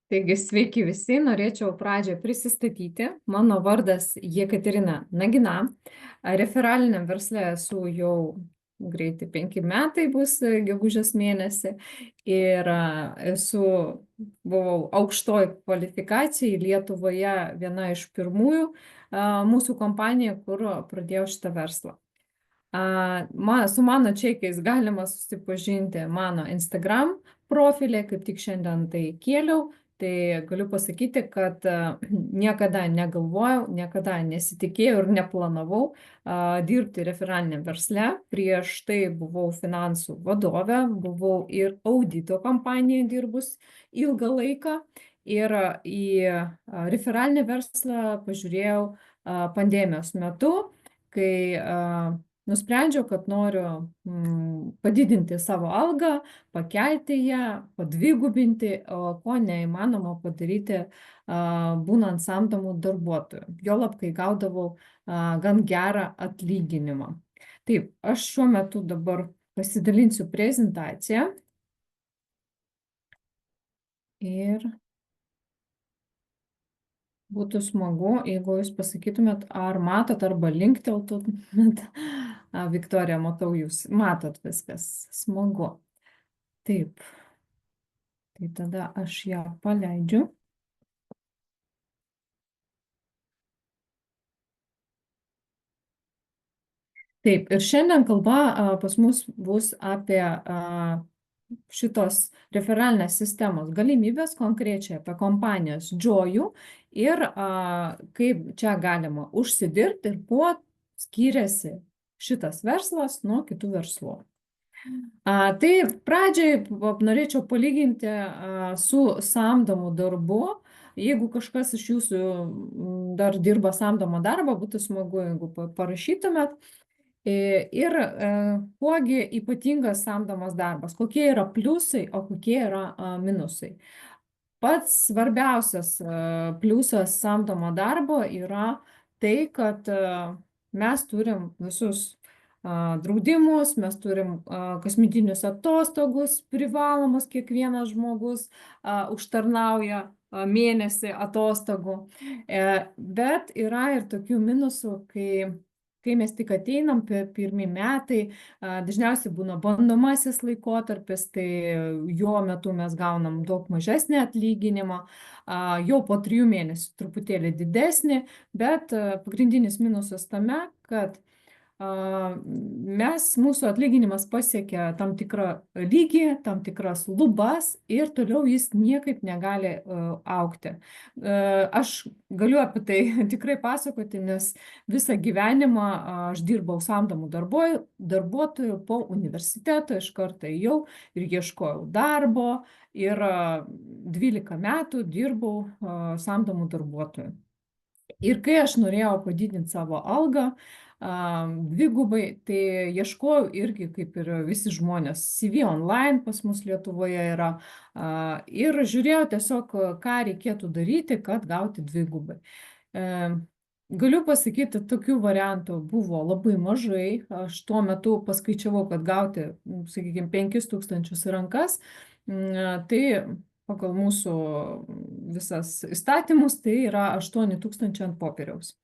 Taigi, sveiki visi. Norėčiau pradžią prisistatyti. Mano vardas Jekaterina Nagina. Referaliniam versle esu jau greitai 5 metai bus gegužės mėnesį. Ir buvau aukštoj kvalifikacijai Lietuvoje viena iš pirmųjų mūsų kompanija, kur pradėjau šitą verslą. Su mano čekiais galima susipažinti mano Instagram profilė, kaip tik šiandien tai kėliau. Tai galiu pasakyti, kad niekada negalvojau, niekada nesitikėjau ir neplanavau dirbti referaliniam versle. Prieš tai buvau finansų vadovė, buvau ir audito kompanijoje dirbus ilgą laiką. Ir į referalinį verslą pažiūrėjau pandemijos metu, kai nusprendžiau, kad noriu padidinti savo algą, pakelti ją, padvigubinti, o ko neįmanoma padaryti būnant samdomų darbuotojų. Juolab, kai gaudavau gan gerą atlyginimą. Taip, aš šiuo metu dabar pasidalinsiu prezentaciją. Ir būtų smagu, jeigu jūs pasakytumėt, ar matot, arba linkteltumėt. Viktorija, matau, jūs matot viskas. Smagu. Taip. Tai tada aš ją paleidžiu. Taip, ir šiandien kalba pas mus bus apie šitos referalinės sistemos galimybės, konkrečiai apie kompanijos Joju ir kaip čia galima užsidirbti ir kuo skiriasi šitas verslas nuo kitų verslų. Tai pradžiai norėčiau palyginti su samdomu darbu. Jeigu kažkas iš jūsų dar dirba samdomą darbą, būtų smagu, jeigu parašytumėt. Ir kuogi ypatingas samdomas darbas, kokie yra pliusai, o kokie yra minusai. Pats svarbiausias pliusas samdomo darbo yra tai, kad mes turim visus draudimus, mes turim kasmetinius atostogus privalomus, kiekvienas žmogus užtarnauja mėnesį atostogų. Bet yra ir tokių minusų, kai mes tik ateinam, pirmi metai, dažniausiai būna bandomasis laikotarpis, tai jo metu mes gaunam daug mažesnį atlyginimą, jau po 3 mėnesių truputėlį didesnį, bet pagrindinis minusas tame, kad mūsų atlyginimas pasiekia tam tikrą lygį, tam tikras lubas ir toliau jis niekaip negali augti. Aš galiu apie tai tikrai pasakoti, nes visą gyvenimą aš dirbau samdomų darbuotojų po universiteto, iš karto ėjau ir ieškojau darbo ir 12 metų dirbau samdomų darbuotojų. Ir kai aš norėjau padidinti savo algą, dvigubai, tai ieškojau irgi, kaip ir visi žmonės, CV online pas mus Lietuvoje yra, ir žiūrėjau tiesiog, ką reikėtų daryti, kad gauti dvigubai. Galiu pasakyti, tokių variantų buvo labai mažai. Aš tuo metu paskaičiavau, kad gauti, sakykime, 5000 į rankas, tai pagal mūsų visas įstatymus, tai yra 8000 ant popieriaus.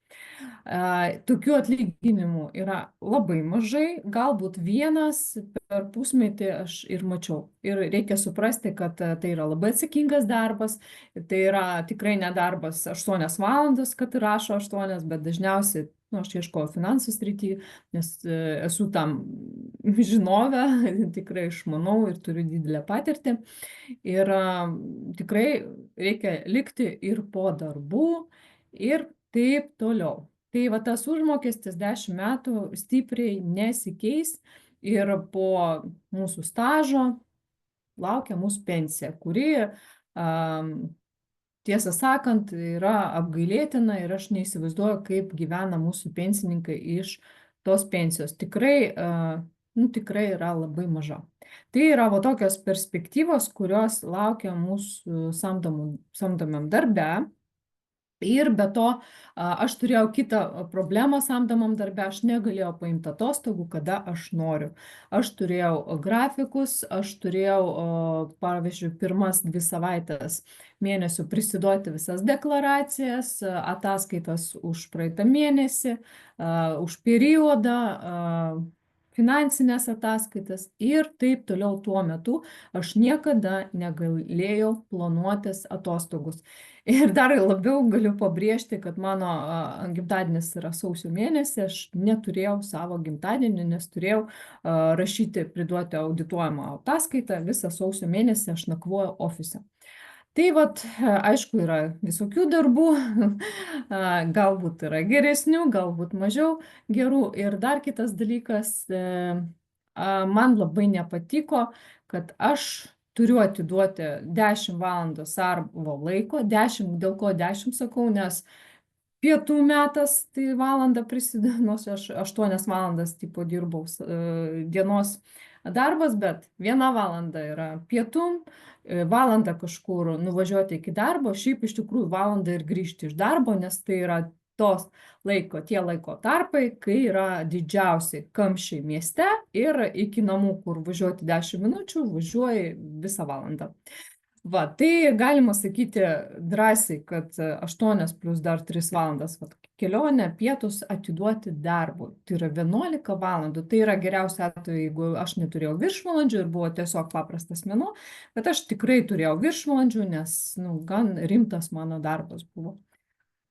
Tokių atlyginimų yra labai mažai, galbūt vienas per pusmetį aš ir mačiau. Ir reikia suprasti, kad tai yra labai atsakingas darbas, tai yra tikrai ne darbas 8 valandas, kad rašo 8, bet dažniausiai, aš ieškoju finansų srity, nes esu tam žinovė, tikrai išmanau ir turiu didelę patirtį. Ir tikrai reikia likti ir po darbų ir taip toliau. Tai va tas užmokestis 10 metų stipriai nesikeis ir po mūsų stažo laukia mūsų pensija, kuri, tiesą sakant, yra apgailėtina ir aš neįsivaizduoju, kaip gyvena mūsų pensininkai iš tos pensijos. Tikrai yra labai maža. Tai yra va tokios perspektyvos, kurios laukia mūsų samdomam darbe. Ir be to, aš turėjau kitą problemą samdomam darbe, aš negalėjau paimti atostogų, kada aš noriu. Aš turėjau grafikus, aš turėjau, pavyzdžiui, pirmas 2 savaitės mėnesių prisiduoti visas deklaracijas, ataskaitas už praeitą mėnesį, už periodą, finansinės ataskaitas ir taip toliau. Tuo metu aš niekada negalėjau planuotis atostogus. Ir dar labiau galiu pabrėžti, kad mano gimtadienis yra sausio mėnesį, aš neturėjau savo gimtadienį, nes turėjau rašyti, priduoti audituojamą ataskaitą, visą sausio mėnesį aš nakvoju ofise. Tai vat, aišku, yra visokių darbų, galbūt yra geresnių, galbūt mažiau gerų. Ir dar kitas dalykas, man labai nepatiko, kad aš turiu atiduoti 10 valandų darbo laiko, 10, dėl ko 10 sakau, nes pietų metas, tai valandą prisideda, nors aš 8 valandas tipo dirbau dienos darbas, bet 1 valanda yra pietum, valandą kažkur nuvažiuoti iki darbo, šiaip iš tikrųjų valandą ir grįžti iš darbo, nes tai yra tie laiko tarpai, kai yra didžiausiai kamščiai mieste ir iki namų, kur važiuoti 10 minučių, važiuoji visą valandą. Va, tai galima sakyti drąsiai, kad 8 plus dar 3 valandas kelionę, pietus atiduoti darbui. Tai yra 11 valandų. Tai yra geriausia atveju, jeigu aš neturėjau viršvalandžių ir buvo tiesiog paprastas mėnuo, bet aš tikrai turėjau viršvalandžių, nes gan rimtas mano darbas buvo.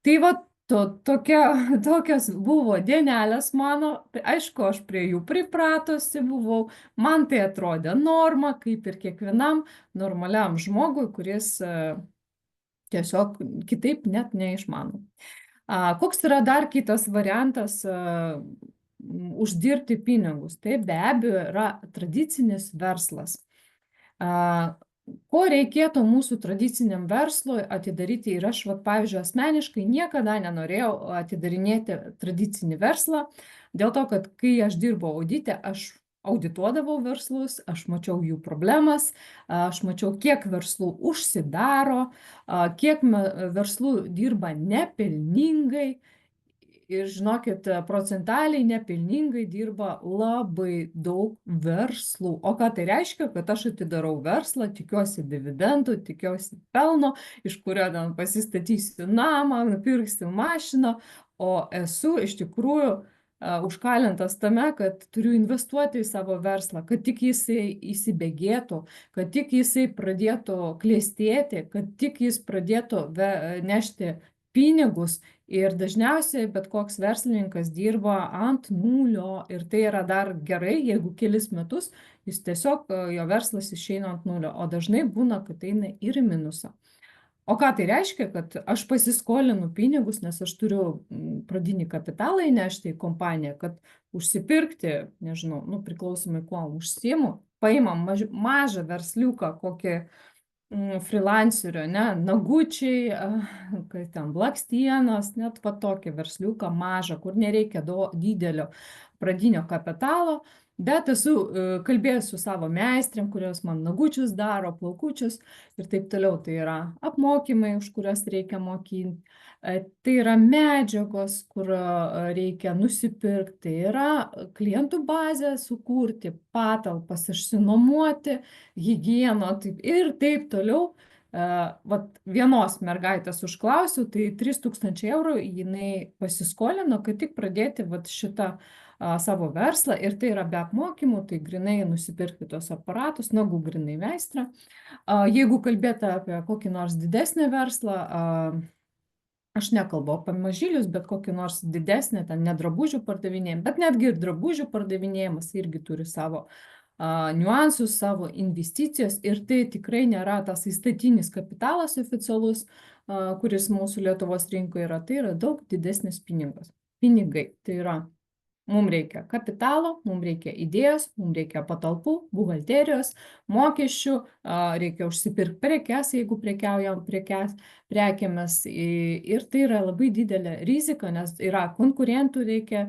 Tai va, tokios buvo dienelės mano, aišku, aš prie jų pripratusi buvau, man tai atrodė norma, kaip ir kiekvienam normaliam žmogui, kuris tiesiog kitaip net neišmano. Koks yra dar kitas variantas uždirbti pinigus? Tai be abejo yra tradicinis verslas. Ko reikėtų mūsų tradiciniam verslui atidaryti? Ir aš, pavyzdžiui, asmeniškai niekada nenorėjau atidarinėti tradicinį verslą, dėl to, kad kai aš dirbau audite, aš audituodavau verslus, aš mačiau jų problemas, aš mačiau, kiek verslų užsidaro, kiek verslų dirba nepelningai. Ir žinokit, procentaliai nepelningai dirba labai daug verslų. O ką tai reiškia? Kad aš atidarau verslą, tikiuosi dividendų, tikiuosi pelno, iš kurio ten pasistatysiu namą, nupirksiu mašiną, o esu iš tikrųjų užkalintas tame, kad turiu investuoti į savo verslą, kad tik jisai įsibėgėtų, kad tik jisai pradėtų klestėti, kad tik jis pradėtų nešti pinigus. Ir dažniausiai bet koks verslininkas dirba ant nulio ir tai yra dar gerai, jeigu kelis metus jis tiesiog, jo verslas išeina ant nulio, o dažnai būna, kad eina ir į minusą. O ką tai reiškia? Kad aš pasiskolinu pinigus, nes aš turiu pradinį kapitalą įnešti į kompaniją, kad užsipirkti, nežinau, priklausomai kuo užsiimu, paimam mažą versliuką, kokį freelancerio, nagučiai, kai ten blakstienos, net tokį versliuką mažą, kur nereikia didelio pradinio kapitalo, bet esu kalbėjęs su savo meistrėm, kurios man nagučius daro, plaukučius ir taip toliau. Tai yra apmokymai, už kurias reikia mokinti. Tai yra medžiagos, kur reikia nusipirkti, tai yra klientų bazę sukurti, patalpas išsinuomoti, higieno ir taip toliau. Vienos mergaitės užklausiau, tai 3000 eurų jinai pasiskolino, kad tik pradėti šitą savo verslą, ir tai yra be apmokymų, tai grinai nusipirkti tos aparatus, nagų grinai meistrą. Jeigu kalbėti apie kokį nors didesnį verslą, aš nekalbu apie mažylius, bet kokį nors didesnį, ten ne drabužių pardavinėjimą, bet netgi ir drabužių pardavinėjimas irgi turi savo niuansus, savo investicijos, ir tai tikrai nėra tas įstatinis kapitalas oficialus, kuris mūsų Lietuvos rinkoje yra, tai yra daug didesnis pinigai. Tai yra, mums reikia kapitalo, mums reikia idėjos, mums reikia patalpų, buhalterijos, mokesčių, reikia užsipirkti prekes, jeigu prekiaujam prekėmis. Ir tai yra labai didelė rizika, nes yra konkurentų, reikia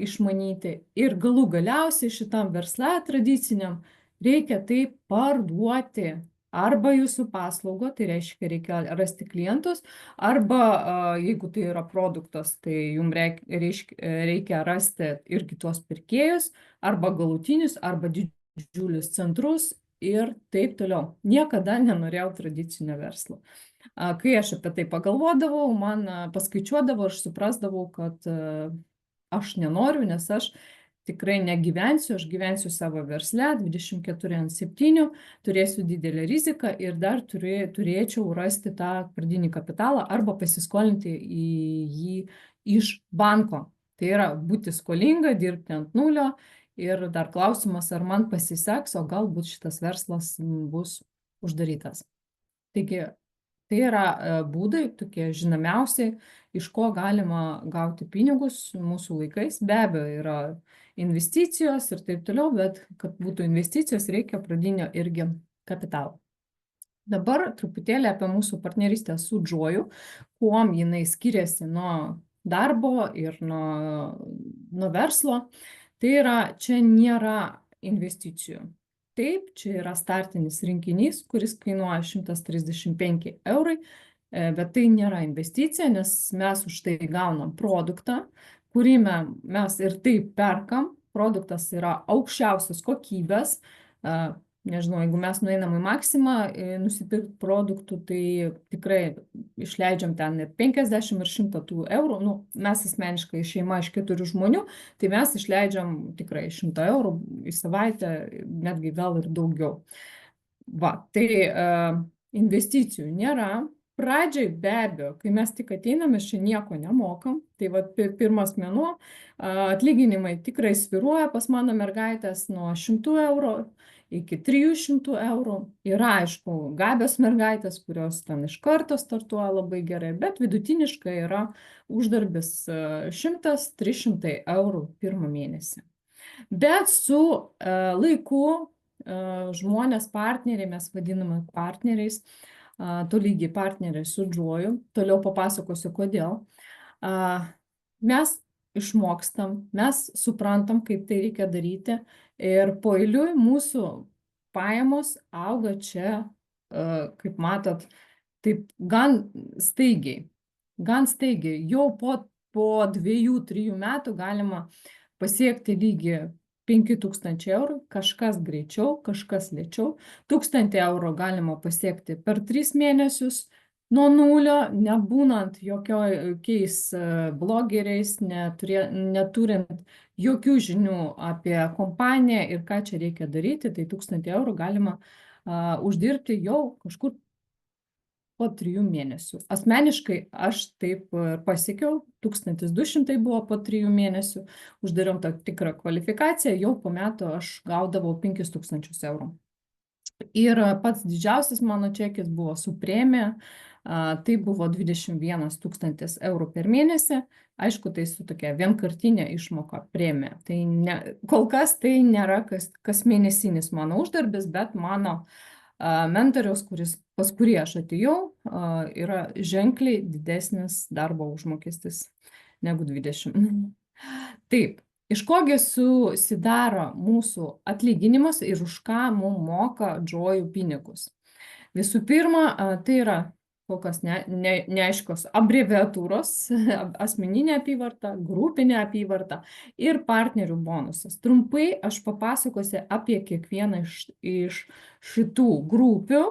išmanyti. Ir galų galiausiai šitam versle tradiciniam reikia tai parduoti. arba jūsų paslaugo, tai reiškia, reikia rasti klientus, arba jeigu tai yra produktas, tai jums reikia rasti irgi tuos pirkėjus, arba galutinius, arba didžiulius centrus ir taip toliau. Niekada nenorėjau tradicinio verslo. Kai aš apie tai pagalvodavau, man paskaičiuodavau, aš suprasdavau, kad aš nenoriu, nes aš tikrai negyvensiu, aš gyvensiu savo versle, 24/7, turėsiu didelę riziką ir dar turėčiau rasti tą pradinį kapitalą arba pasiskolinti į jį iš banko. Tai yra būti skolinga, dirbti ant nulio ir dar klausimas, ar man pasiseks, o galbūt šitas verslas bus uždarytas. Taigi, tai yra būdai tokie žinomiausiai, iš ko galima gauti pinigus mūsų laikais. Be abejo, yra investicijos ir taip toliau, bet kad būtų investicijos, reikia pradinio irgi kapitalo. Dabar truputėlį apie mūsų partnerystę su Joju, kuom jinai skiriasi nuo darbo ir nuo verslo. Tai yra, čia nėra investicijų. Taip, čia yra startinis rinkinys, kuris kainuoja 135 eurai, bet tai nėra investicija, nes mes už tai gaunam produktą, kurį mes ir taip perkam. Produktas yra aukščiausios kokybės. Nežinau, jeigu mes nueinam į Maksimą nusipirkti produktų, tai tikrai išleidžiam ten ir 50 ir 100 tų eurų. Nu, mes asmeniškai šeima iš 4 žmonių, tai mes išleidžiam tikrai 100 eurų į savaitę, netgi gal ir daugiau. Va, tai investicijų nėra. Pradžiai be abejo, kai mes tik ateinam, mes čia nieko nemokam. Tai va, pirmas mėnuo atlyginimai tikrai svyruoja pas mano mergaitės nuo 100 eurų iki 300 eurų. Yra, aišku, gabios mergaitės, kurios ten iš karto startuoja labai gerai, bet vidutiniškai yra uždarbis 100-300 eurų pirmą mėnesį. Bet su laiku žmonės partneriai, mes vadiname partneriais, tolygiai partneriai su Joju, toliau papasakosiu kodėl. Mes išmokstam, mes suprantam, kaip tai reikia daryti ir po eiliui mūsų pajamos auga čia, kaip matot, taip gan staigiai. Gan staigiai. Jau po 2-3 metų galima pasiekti lygį 5000 eurų, kažkas greičiau, kažkas lėčiau. 1000 eurų galima pasiekti per 3 mėnesius nuo nulio, nebūnant jokiais blogeriais, neturint jokių žinių apie kompaniją ir ką čia reikia daryti, tai 1000 eurų galima uždirbti jau kažkur po 3 mėnesių. Asmeniškai aš taip pasiekiau, 1200 buvo po 3 mėnesių, uždariau tą tikrą kvalifikaciją, jau po metų aš gaudavau 5000 eurų. Ir pats didžiausias mano čekis buvo su premija, tai buvo 21 000 eurų per mėnesį. Aišku, tai su tokia vienkartinė išmoka premija. Tai kol kas tai nėra kas mėnesinis mano uždarbis, bet mano mentoriaus, pas kurį aš atėjau, yra ženkliai didesnis darbo užmokestis negu 20. Taip, iš kogi susidaro mūsų atlyginimas ir už ką mums moka Joju pinigus. Visų pirma, tai yra kol kas neaiškios abreviatūros, asmeninė apyvarta, grupinė apyvarta ir partnerių bonusas. Trumpai aš papasakosiu apie kiekvieną iš šitų grupių,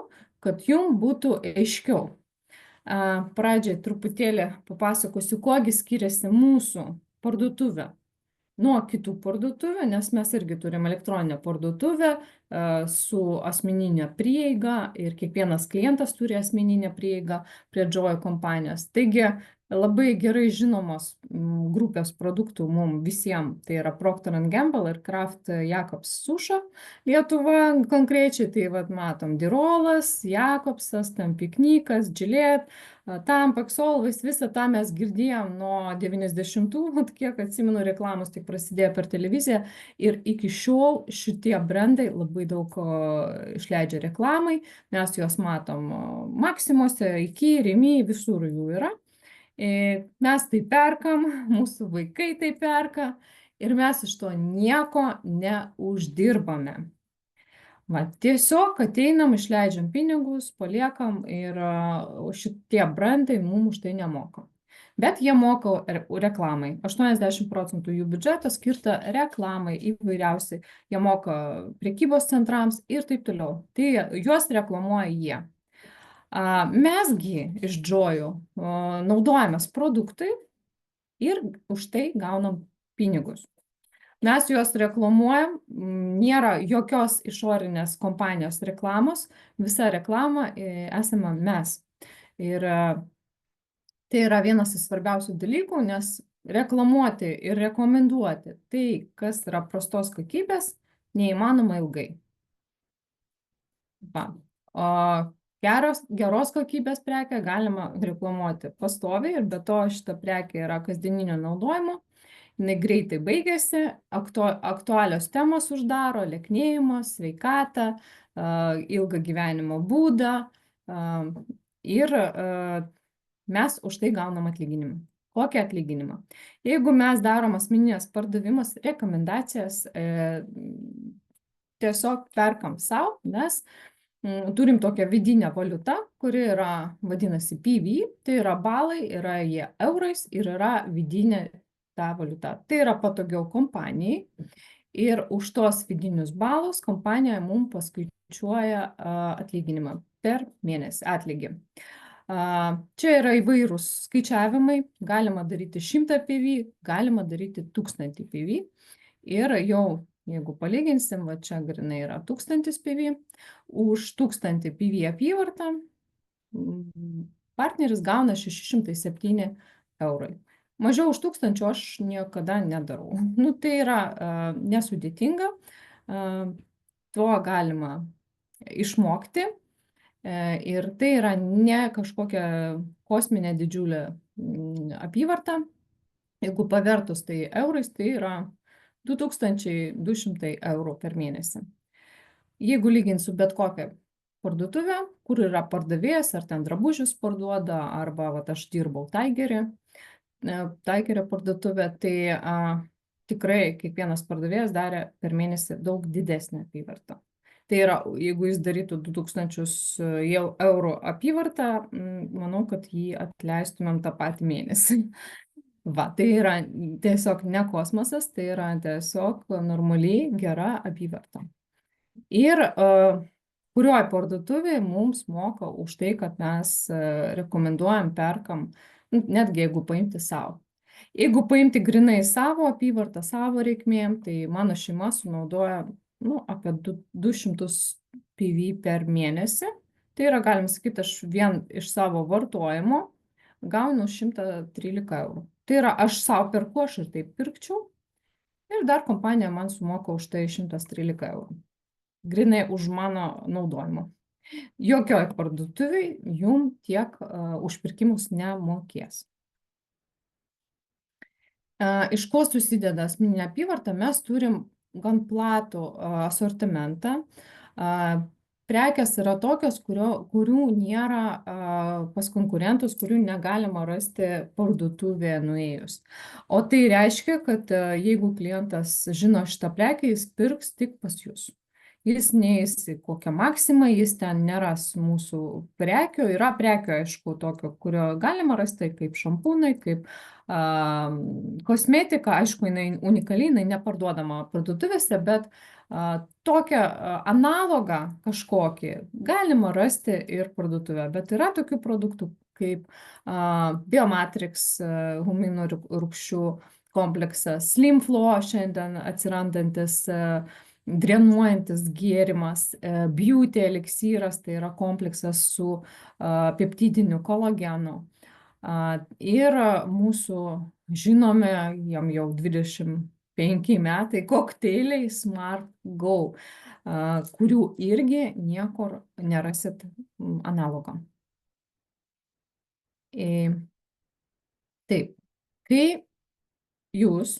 kad jums būtų aiškiau. Pradžiai truputėlį papasakosiu, kuogi skiriasi mūsų parduotuvė nuo kitų parduotuvių, nes mes irgi turim elektroninę parduotuvę su asmeninė prieiga ir kiekvienas klientas turi asmeninę prieigą prie Joju kompanijos. Taigi labai gerai žinomos grupės produktų mums visiems, tai yra Procter & Gamble ir Kraft Jacobs Suša Lietuva konkrečiai, tai vat matom Dirolas, Jacobsas, ten Piknikas, Gillette, Tampax, Always, visą tą mes girdėjom nuo 90-ų, kiek atsimenu reklamos tik prasidėjo per televiziją ir iki šiol šitie brandai labai daug išleidžia reklamai, mes juos matom Maximuose, IKEA, Rimi, visur jų yra. Mes tai perkam, mūsų vaikai tai perka ir mes iš to nieko neuždirbame. Va, tiesiog ateinam, išleidžiam pinigus, paliekam ir šitie brandai mums už tai nemoka. Bet jie moka reklamai. 80% jų biudžeto skirta reklamai įvairiausiai. Jie moka prekybos centrams ir taip toliau. Tai juos reklamuoja jie. Mesgi iš Džojų naudojamės produktai ir už tai gaunam pinigus. Mes juos reklamuojam, nėra jokios išorinės kompanijos reklamos, visa reklama esame mes. Ir tai yra vienas iš svarbiausių dalykų, nes reklamuoti ir rekomenduoti tai, kas yra prastos kokybės, neįmanoma ilgai. Va. O geros kokybės prekę galima reklamuoti pastoviai ir be to šita prekė yra kasdieninio naudojimo. Jinai greitai baigėsi, aktualios temos uždaro, lieknėjimą, sveikatą, ilgą gyvenimo būdą ir mes už tai gaunam atlyginimą. Kokį atlyginimą? Jeigu mes darom asmeninės pardavimas, rekomendacijas, tiesiog perkam savo, nes turim tokią vidinę valiutą, kuri yra, vadinasi PV, tai yra balai, yra jie eurais ir yra vidinė ta valiuta. Tai yra patogiau kompanijai ir už tos vidinius balus kompanija mums paskaičiuoja atlyginimą per mėnesį atlygį. Čia yra įvairūs skaičiavimai, galima daryti 100 PV, galima daryti 1000 PV ir jau, jeigu palyginsim, va čia grinai yra 1000 PV, už 1000 PV apyvartą partneris gauna 607 eurai. Mažiau už 1000 aš niekada nedarau. Nu, tai yra nesudėtinga, tuo galima išmokti ir tai yra ne kažkokia kosminė didžiulė apyvarta. Jeigu pavertus tai eurais, tai yra 2200 eurų per mėnesį. Jeigu lyginsiu bet kokią parduotuvę, kur yra pardavėjas, ar ten drabužius parduoda, arba vat, aš dirbau Taigerio parduotuvę, tai tikrai kiekvienas pardavėjas darė per mėnesį daug didesnę apyvartą. Tai yra, jeigu jis darytų 2000 eurų apyvartą, manau, kad jį atleistumėm tą patį mėnesį. Va, tai yra tiesiog ne kosmosas, tai yra tiesiog normaliai gera apyvarta. Ir kurioj parduotuvėje mums moka už tai, kad mes rekomenduojam, perkam, netgi jeigu paimti savo. Jeigu paimti grinai savo apyvartą, savo reikmėm, tai mano šeima sunaudoja apie 200 PV per mėnesį. Tai yra, galim sakyti, aš vien iš savo vartojimo gaunu 113 eurų. Tai yra, aš savo perku, aš ir taip pirkčiau. Ir dar kompanija man sumoka už tai 113 eurų. Grinai už mano naudojimo. Jokioj parduotuviai jum tiek už pirkimus nemokės. Iš ko susideda asmeninė apyvarta? Mes turim gan platų asortimentą. Prekės yra tokios, kurių nėra pas konkurentus, kurių negalima rasti parduotuvėje nuėjus. O tai reiškia, kad jeigu klientas žino šitą prekę, jis pirks tik pas jūs. Jis neis į kokią Maksimą, jis ten neras mūsų prekių. Yra prekių, aišku, tokio, kurio galima rasti, kaip šampūnai, kaip kosmetika. Aišku, jinai unikaliai, jinai neparduodama parduotuvėse, bet tokią analogą kažkokį galima rasti ir parduotuvę. Bet yra tokių produktų kaip Biomatrix, humino rūgščių kompleksas, Slim Flow šiandien atsirandantis drenuojantis gėrimas, beauty eliksyras, tai yra kompleksas su peptidiniu kolagenu. Ir mūsų žinomi, jam jau 25 metai, kokteiliai Smart Go, kurių irgi niekur nerasit analogo. Taip, kai jūs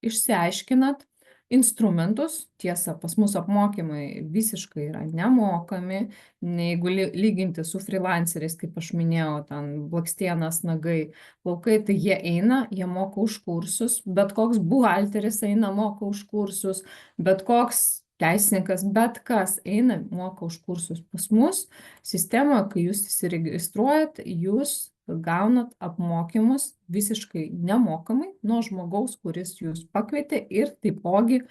išsiaiškinat instrumentus, tiesa, pas mus apmokymai visiškai yra nemokami, jeigu lyginti su freelanceriais, kaip aš minėjau, ten Blakstienas, nagai, plaukai, tai jie eina, jie moka už kursus, bet koks buhalteris eina, moka už kursus, bet koks teisininkas, bet kas eina, moka už kursus pas mus. Sistemoje, kai jūs įsiregistruojat, jūs gaunat apmokymus visiškai nemokamai nuo žmogaus, kuris jūs pakvietė ir taipogi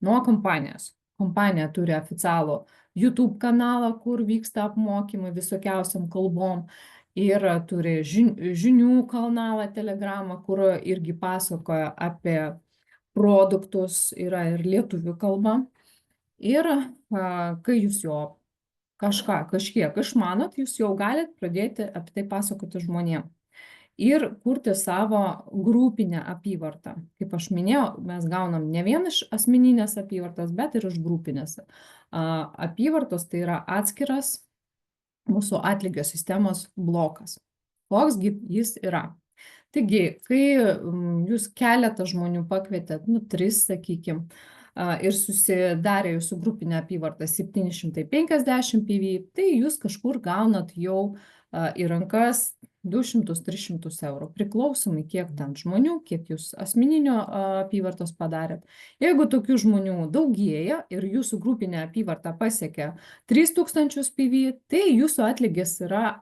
nuo kompanijos. Kompanija turi oficialų YouTube kanalą, kur vyksta apmokymai visokiausiam kalbom. Ir turi žinių kanalą Telegramą, kur irgi pasakoja apie produktus, yra ir lietuvių kalba. Ir kai jūs jo kažkiek išmanot, jūs jau galit pradėti apie tai pasakoti žmonėm. Ir kurti savo grupinę apyvartą. Kaip aš minėjau, mes gaunam ne vien iš asmeninės apyvartos, bet ir iš grupinės apyvartos. Tai yra atskiras mūsų atlygio sistemos blokas. Koksgi jis yra? Taigi, kai jūs keletą žmonių pakvietėt, 3, sakykime, ir susidarė jūsų grupinė apyvarta 750 PV, tai jūs kažkur gaunat jau į rankas 200-300 eurų, priklausomai kiek ten žmonių, kiek jūs asmeninio apyvartos padarėt. Jeigu tokių žmonių daugėja ir jūsų grupinė apyvarta pasiekia 3000 PV, tai jūsų atlygis yra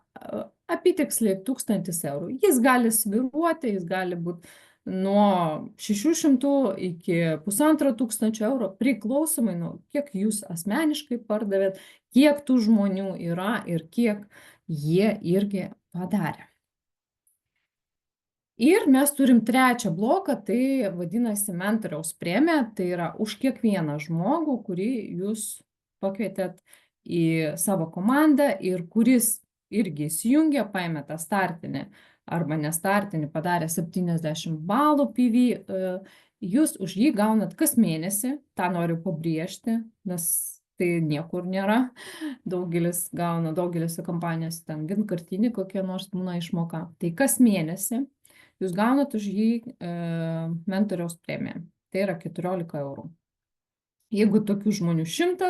apytiksliai 1000 eurų. Jis gali svyruoti, jis gali būti nuo 600 iki 1500 eurų, priklausomai nuo kiek jūs asmeniškai pardavėt, kiek tų žmonių yra ir kiek jie irgi padarė. Ir mes turim trečią bloką, tai vadinasi mentoriaus premija, tai yra už kiekvieną žmogų, kurį jūs pakvietėt į savo komandą ir kuris irgi įsijungia, paėmė tą startinį arba nestartinį, padarė 70 balų PV, jūs už jį gaunat kas mėnesį, tą noriu pabrėžti, nes tai niekur nėra. Daugelis gauna, daugelis kompanijos ten vienkartinį kokią nors būna išmoką. Tai kas mėnesį jūs gaunat už jį mentoriaus premiją. Tai yra 14 eurų. Jeigu tokių žmonių 100,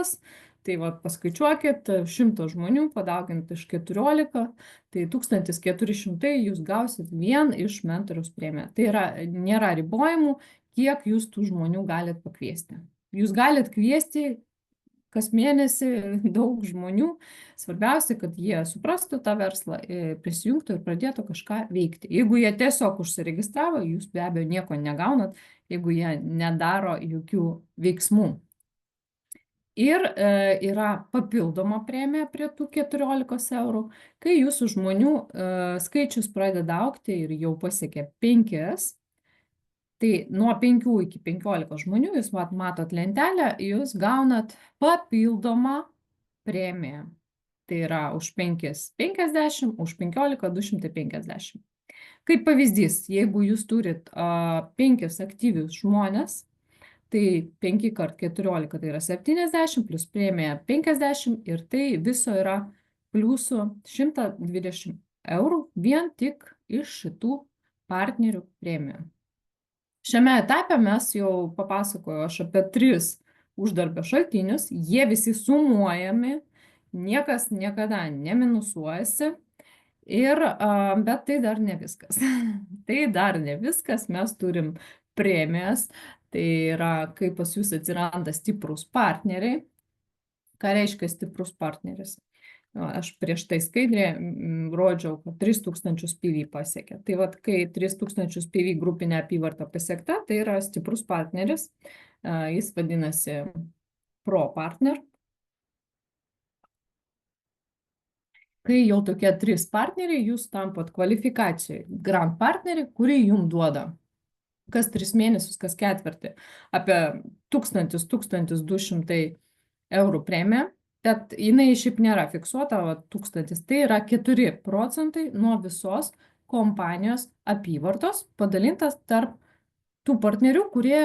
tai paskaičiuokit, 100 žmonių padaugint iš 14, tai 1400 jūs gausit vien iš mentoriaus premiją. Tai yra, nėra ribojimų, kiek jūs tų žmonių galit pakviesti. Jūs galit kviesti kas mėnesį daug žmonių. Svarbiausia, kad jie suprastų tą verslą, prisijungtų ir pradėtų kažką veikti. Jeigu jie tiesiog užsiregistravo, jūs be abejo nieko negaunat, jeigu jie nedaro jokių veiksmų. Ir yra papildoma premija prie tų 14 eurų, kai jūsų žmonių skaičius pradeda augti ir jau pasiekia 5, tai nuo 5 iki 15 žmonių, jūs matot lentelę, jūs gaunat papildomą premiją. Tai yra už 5 50, už 15 250. Kaip pavyzdys, jeigu jūs turit 5 aktyvius žmonės, tai 5 kart 14 tai yra 70, plus premija 50 ir tai viso yra pliusų 120 eurų vien tik iš šitų partnerių premijų. Šiame etape mes jau papasakojau aš apie 3 uždarbio šaltinius, jie visi sumuojami, niekas niekada neminusuojasi, bet tai dar ne viskas. Tai dar ne viskas, mes turim premijas, tai yra, kai pas jūs atsiranda stiprus partneriai. Ką reiškia stiprus partneris? Aš prieš tai skaidrė rodžiau, kad 3000 PV pasiekė. Tai kai 3000 PV grupinė apyvarta pasiekta, tai yra stiprus partneris. Jis vadinasi Pro Partner. Kai jau tokie 3 partneriai, jūs tampat kvalifikacijai Grand partneriai, kurį jums duoda kas 3 mėnesius, kas ketvirtį apie 1000-1200 eurų premiją. Bet jinai šiaip nėra fiksuota, 1000, tai yra 4% nuo visos kompanijos apyvartos padalintas tarp tų partnerių, kurie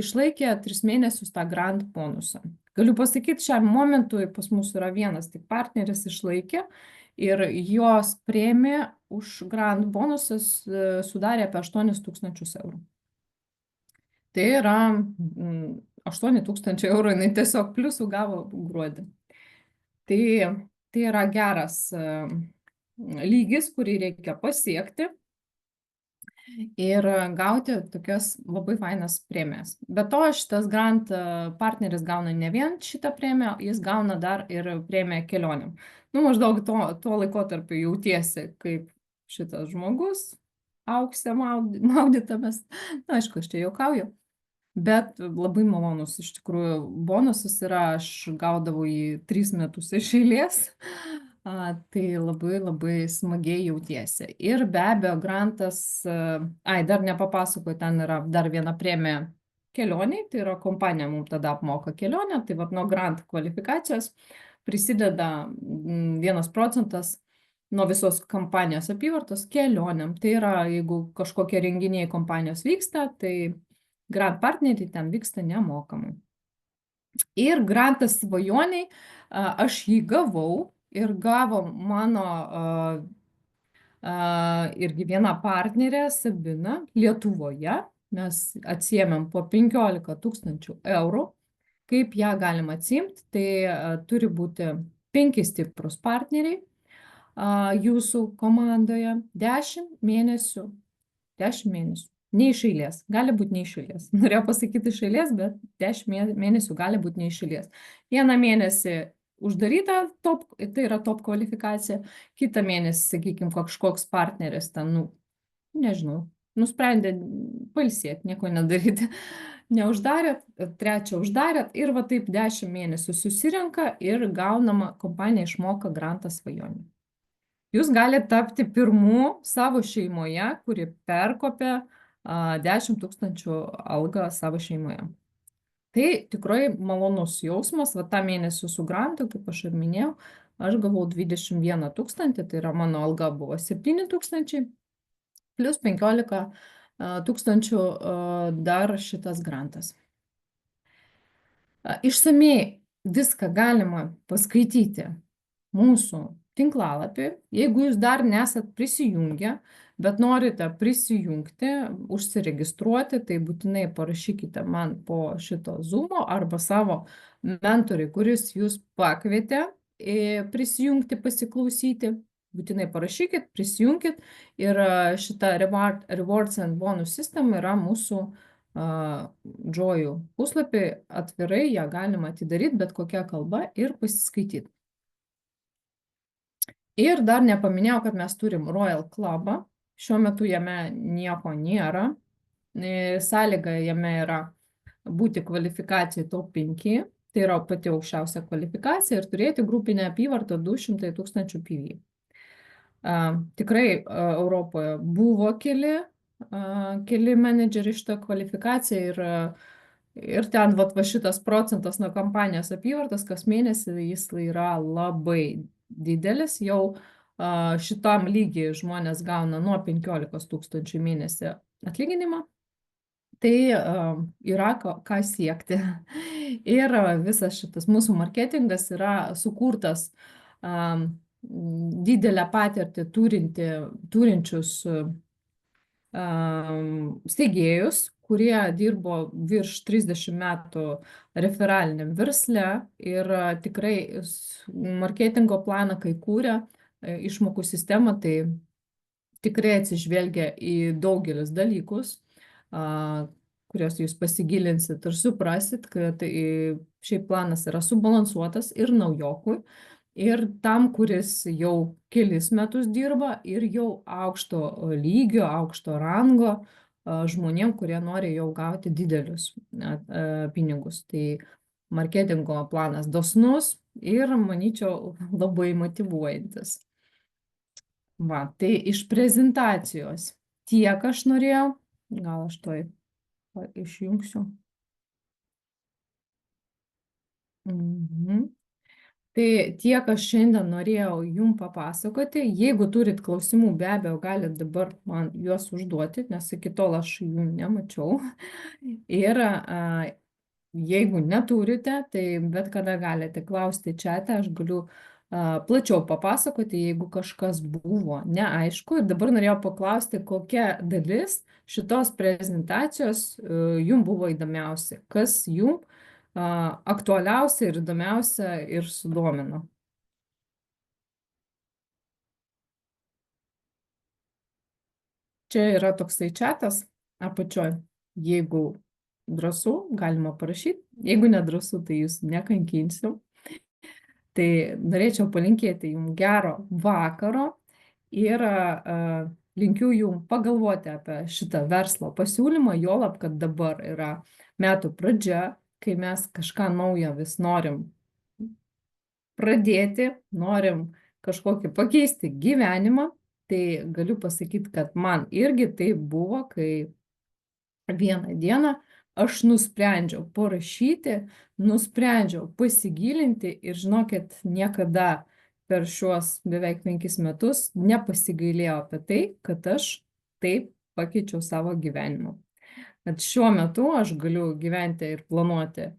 išlaikė 3 mėnesius tą Grand bonusą. Galiu pasakyti, šiam momentui pas mus yra vienas tik partneris išlaikė ir jos premija už Grand bonusas sudarė apie 8000 eurų. Tai yra 8000 eurų, jinai tiesiog pliusų gavo gruodį. Tai yra geras lygis, kurį reikia pasiekti. ir gauti tokias labai fainas premijas. Be to, šitas grant partneris gauna ne vien šitą premiją, jis gauna dar ir premiją kelionėm. Nu, maždaug tuo laikotarpiu jautiesi kaip šitas žmogus, aukse maudytamas. Na, aišku, aš čia juokauju. Bet labai malonus iš tikrųjų bonusas yra, aš gaudavau jį 3 metus iš eilės. Tai labai labai smagiai jautiesi. Ir be abejo, grantas, dar nepapasakoju, ten yra dar viena premija kelioniai, tai yra kompanija mums tada apmoka kelionę, tai vat nuo grant kvalifikacijos prisideda 1% nuo visos kampanijos apyvartos kelionėm. Tai yra, jeigu kažkokie renginiai kompanijos vyksta, tai grant partneriai ten vyksta nemokamai. Ir grantas svajoniai, aš jį gavau ir gavo mano irgi viena partnerė Sabina Lietuvoje. Mes atsiėmėm po 15 000 eurų. Kaip ją galima atsimti, tai turi būti 5 stiprus partneriai jūsų komandoje 10 mėnesių. 10 mėnesių. Ne iš eilės. Gali būti ne iš eilės. Norėjau pasakyti iš eilės, bet 10 mėnesių gali būti ne iš eilės. Vieną mėnesį uždaryta, tai yra top kvalifikacija. Kitą mėnesį, sakykime, kažkoks partneris ten, nežinau, nusprendė pailsėti, nieko nedaryti. Neuždarėt, trečią uždarėt ir va taip 10 mėnesių susirenka ir gaunama, kompanija išmoka grantą svajonį. Jūs galite tapti pirmu savo šeimoje, kuri perkopė 10 000 algą savo šeimoje. Tai tikrai malonus jausmas, va tą mėnesį su grantu, kaip aš ir minėjau, aš gavau 21 000, tai yra mano alga buvo 7 000, plus 15 000 dar šitas grantas. Išsamei viską galima paskaityti mūsų tinklalapį. Jeigu jūs dar nesat prisijungę, bet norite prisijungti, užsiregistruoti, tai būtinai parašykite man po šito Zoomo arba savo mentoriui, kuris jūs pakvietė prisijungti, pasiklausyti. Būtinai parašykit, prisijunkit ir šita Rewards and Bonus System yra mūsų Joy puslapį atvirai, ją galima atidaryti bet kokia kalba ir pasiskaityti. Ir dar nepaminėjau, kad mes turim Royal Clubą. Šiuo metu jame nieko nėra. Sąlyga jame yra būti kvalifikacijai top 5. Tai yra pati aukščiausia kvalifikacija ir turėti grupinę apyvartą 200 000 PV. Tikrai Europoje buvo keli menedžeriai šitą kvalifikaciją ir ten va šitas procentas nuo kampanijos apyvartos kas mėnesį jis yra labai didelis, jau šitam lygiai žmonės gauna nuo 15 000 mėnesį atlyginimą, tai yra ką siekti. Ir visas šitas mūsų marketingas yra sukurtas didelę patirtį turinčius steigėjus, kurie dirbo virš 30 metų referaliniam versle ir tikrai marketingo planą, kai kūrė išmokų sistemą, tai tikrai atsižvelgia į daugelis dalykus, kuriuos jūs pasigilinsit ir suprasit, kad šiaip planas yra subalansuotas ir naujokui, ir tam, kuris jau kelis metus dirba ir jau aukšto lygio, aukšto rango žmonėm, kurie nori jau gauti didelius pinigus. Tai marketingo planas dosnus ir, manyčiau, labai motyvuojantis. Va, tai iš prezentacijos tiek aš norėjau. Gal aš toj išjungsiu. Tai tiek aš šiandien norėjau jums papasakoti. Jeigu turit klausimų, be abejo, galite dabar man juos užduoti, nes iki tol aš jų nemačiau. Ir jeigu neturite, tai bet kada galite klausti čiate, aš galiu plačiau papasakoti, jeigu kažkas buvo neaišku. Ir dabar norėjau paklausti, kokia dalis šitos prezentacijos jums buvo įdomiausia, kas jums aktualiausia ir įdomiausia ir sudomino. Čia yra toksai čatas apačioj. Jeigu drąsu, galima parašyti. Jeigu nedrąsu, tai jūs nekankinsiu. Tai norėčiau palinkėti jums gero vakaro ir linkiu jums pagalvoti apie šitą verslo pasiūlymą, juolab, kad dabar yra metų pradžia, kai mes kažką naujo vis norim pradėti, norim kažkokį pakeisti gyvenimą, tai galiu pasakyti, kad man irgi tai buvo, kai vieną dieną aš nusprendžiau parašyti, nusprendžiau pasigilinti ir žinokit, niekada per šiuos beveik 5 metus nepasigailėjau apie tai, kad aš taip pakeičiau savo gyvenimą. Kad šiuo metu aš galiu gyventi ir planuoti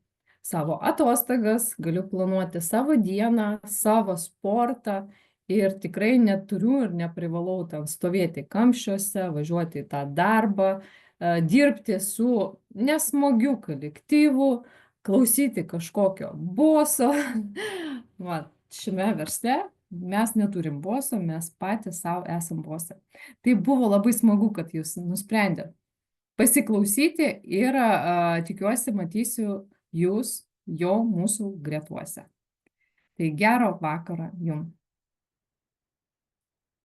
savo atostogas, galiu planuoti savo dieną, savo sportą ir tikrai neturiu ir neprivalau ten stovėti kamščiuose, važiuoti į tą darbą, dirbti su nesmagiu kolektyvu, klausyti kažkokio boso. Va, šiame versle mes neturim boso, mes patys savo esam bosai. Tai buvo labai smagu, kad jūs nusprendėt pasiklausyti ir tikiuosi matysiu jūs jau mūsų gretuose. Tai gero vakaro jums.